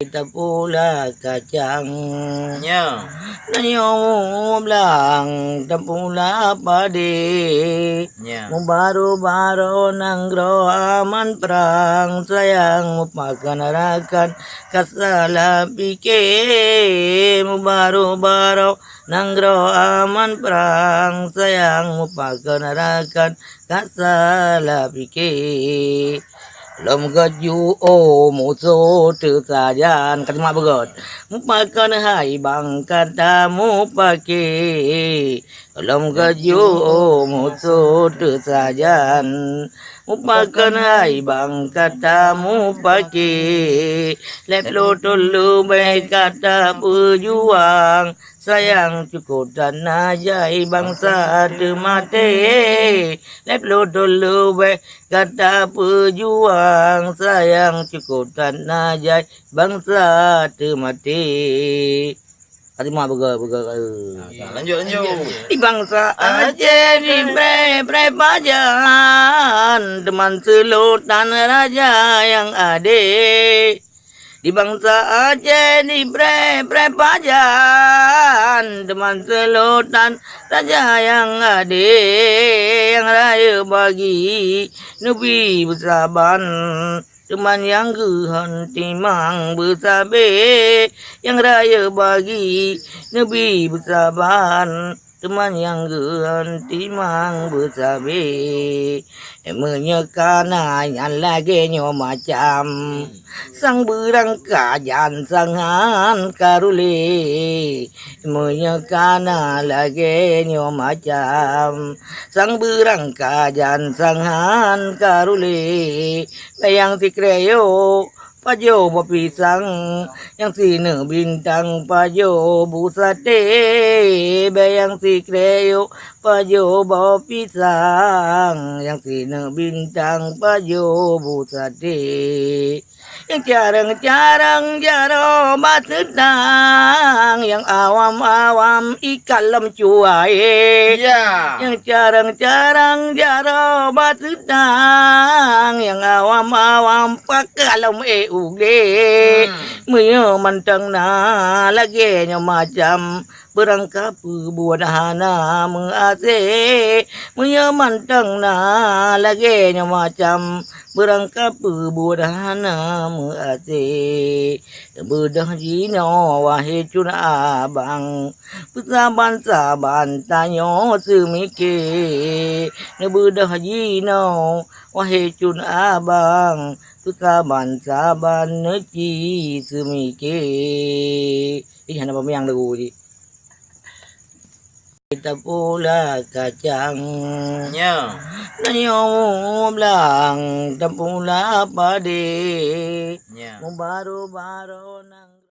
Kita pula kacang Nya. Nanyong belang Tampula padi Nya. Mubaru-baru nanggro aman perang Sayang mupakanarakan kasala pike Mubaru-baru nanggro aman perang Sayang mupakanarakan kasala pike Lom gaju o muso tu sajan katma bagot mupakan hai bang kata mupake Lom gaju o muso tu sajan mupakan hai bang kata mupake leplo tolu baik kata pejuang sayang cukup dan najai bangsa mati leplo tolu baik kata pejuang sayang cukup dan najai bangsa mati. Terima begal. Lanjut. Di bangsa Aceh di pre pajan teman selutan raja yang ada. Di bangsa Aceh di pre pajan teman selutan raja yang ada yang raya bagi nubi bersaban teman yang gehan timang bersabe yang raya bagi nubi bersaban teman yang gehan timang bersabe menyekana yang lagi nyo macam sang berangkajan sangan karule menyekana lagi nyo macam sang berangkajan sangan karule yang si kreo pajo pisang yang sine bintang pajo busate bayang si kreo pajo pisang yang sine bintang pajo busate yang carang jaro batedang yang awam ikalam cuai Ya. yang carang jaro batedang yang awam pakalam uge Mio mantang na lagi nyo macam berangkap buadahana mengase Mio mantang na lagi nyo macam berangkap buadahana mengase bedah jino wahai cuna abang saban tanyo semike bedah jino wahai cuna abang saban neki semike ini hanya pemayang lagu ni kita pula kacang Nya. nanyong belang tampula padi Nya. mubaru-baru nang